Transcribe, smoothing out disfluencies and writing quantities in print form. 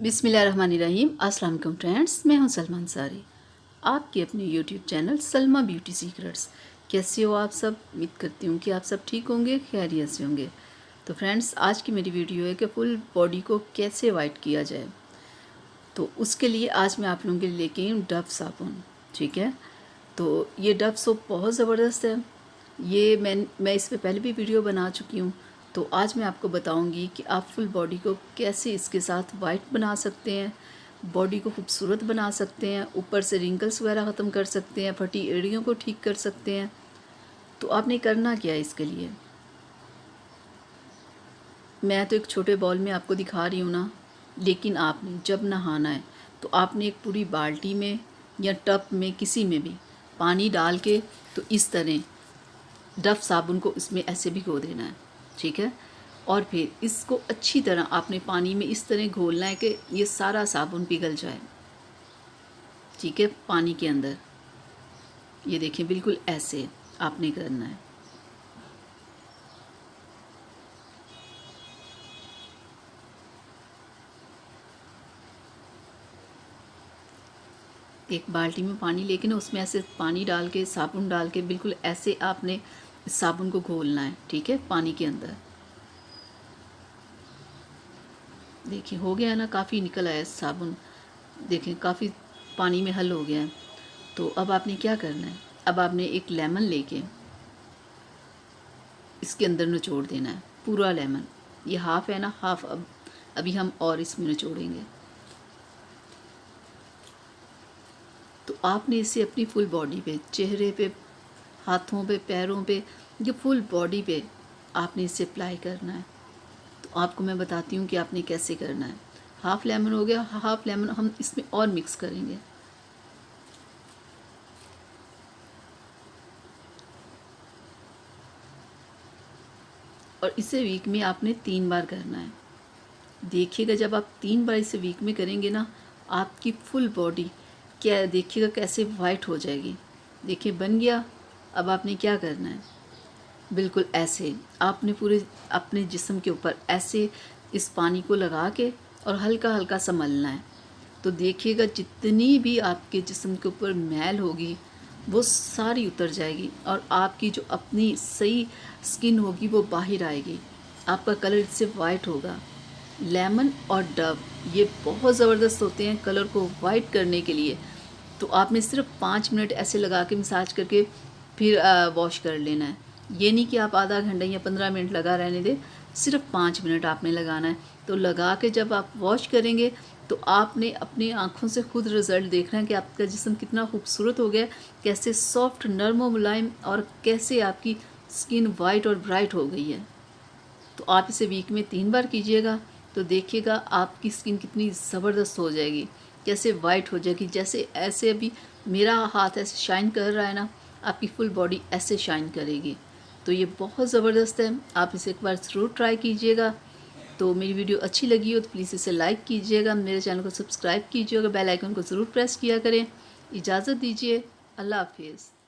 बिस्मिल्लाहिर्रहमानिर्रहीम। अस्सलाम वालेकुम फ्रेंड्स, मैं हूं सलमा अंसारी, आपके अपने YouTube channel Salma beauty secrets. कैसे हो आप सब? उम्मीद करती हूँ कि आप सब ठीक होंगे, खैरियत से होंगे। तो फ्रेंड्स, आज की मेरी वीडियो है कि फुल बॉडी को कैसे वाइट किया जाए। तो उसके लिए आज मैं आप लोगों के लिए लेके आई हूँ डव साबुन। ठीक है, तो ये डव सोप बहुत ज़बरदस्त है। ये मैं इस पर पहले भी वीडियो बना चुकी हूँ। तो आज मैं आपको बताऊंगी कि आप फुल बॉडी को कैसे इसके साथ वाइट बना सकते हैं, बॉडी को खूबसूरत बना सकते हैं, ऊपर से रिंकल्स वगैरह ख़त्म कर सकते हैं, फटी एड़ियों को ठीक कर सकते हैं। तो आपने करना क्या है इसके लिए? मैं तो एक छोटे बॉल में आपको दिखा रही हूँ ना, लेकिन आपने जब नहाना है तो आपने एक पूरी बाल्टी में या टब में किसी में भी पानी डाल के तो इस तरह डव साबुन को इसमें ऐसे भिगो देना है। ठीक है, और फिर इसको अच्छी तरह आपने पानी में इस तरह घोलना है कि ये सारा साबुन पिघल जाए। ठीक है, पानी के अंदर ये देखें, बिल्कुल ऐसे आपने करना है। एक बाल्टी में पानी लेके ना उसमें ऐसे पानी डाल के साबुन डाल के बिल्कुल ऐसे आपने इस साबुन को घोलना है। ठीक है, पानी के अंदर देखिए हो गया है ना, काफ़ी निकल आया साबुन। देखें काफ़ी पानी में हल हो गया है। तो अब आपने क्या करना है, अब आपने एक लेमन लेके इसके अंदर निचोड़ देना है, पूरा लेमन। ये हाफ़ है ना, हाफ़ अब अभी हम और इसमें निचोड़ेंगे। तो आपने इसे अपनी फुल बॉडी पे, चेहरे पे, हाथों पे, पैरों पे, ये फुल बॉडी पे आपने इसे अप्लाई करना है। तो आपको मैं बताती हूँ कि आपने कैसे करना है। हाफ़ लेमन हो गया, हाफ़ लेमन हम इसमें और मिक्स करेंगे। और इसे वीक में आपने 3 बार करना है। देखिएगा जब आप 3 बार इसे वीक में करेंगे ना, आपकी फुल बॉडी क्या देखिएगा कैसे वाइट हो जाएगी। देखिए बन गया। अब आपने क्या करना है, बिल्कुल ऐसे आपने पूरे अपने जिस्म के ऊपर ऐसे इस पानी को लगा के और हल्का हल्का सा मलना है। तो देखिएगा जितनी भी आपके जिस्म के ऊपर मैल होगी वो सारी उतर जाएगी और आपकी जो अपनी सही स्किन होगी वो बाहर आएगी। आपका कलर इससे वाइट होगा। लेमन और डव ये बहुत ज़बरदस्त होते हैं कलर को वाइट करने के लिए। तो आपने सिर्फ 5 मिनट ऐसे लगा के मसाज करके फिर वॉश कर लेना है। ये नहीं कि आप आधा घंटा या 15 मिनट लगा रहने दें, सिर्फ 5 मिनट आपने लगाना है। तो लगा के जब आप वॉश करेंगे तो आपने अपनी आँखों से खुद रिज़ल्ट देखना है कि आपका जिस्म कितना खूबसूरत हो गया, कैसे सॉफ्ट, नर्म और मुलायम, और कैसे आपकी स्किन वाइट और ब्राइट हो गई है। तो आप इसे वीक में 3 बार कीजिएगा तो देखिएगा आपकी स्किन कितनी ज़बरदस्त हो जाएगी, कैसे वाइट हो जाएगी। जैसे ऐसे अभी मेरा हाथ ऐसे शाइन कर रहा है ना, आपकी फुल बॉडी ऐसे शाइन करेगी। तो ये बहुत ज़बरदस्त है, आप इसे एक बार ज़रूर ट्राई कीजिएगा। तो मेरी वीडियो अच्छी लगी हो तो प्लीज़ इसे लाइक कीजिएगा, मेरे चैनल को सब्सक्राइब कीजिएगा, बेल आइकन को ज़रूर प्रेस किया करें। इजाज़त दीजिए, अल्लाह हाफिज़।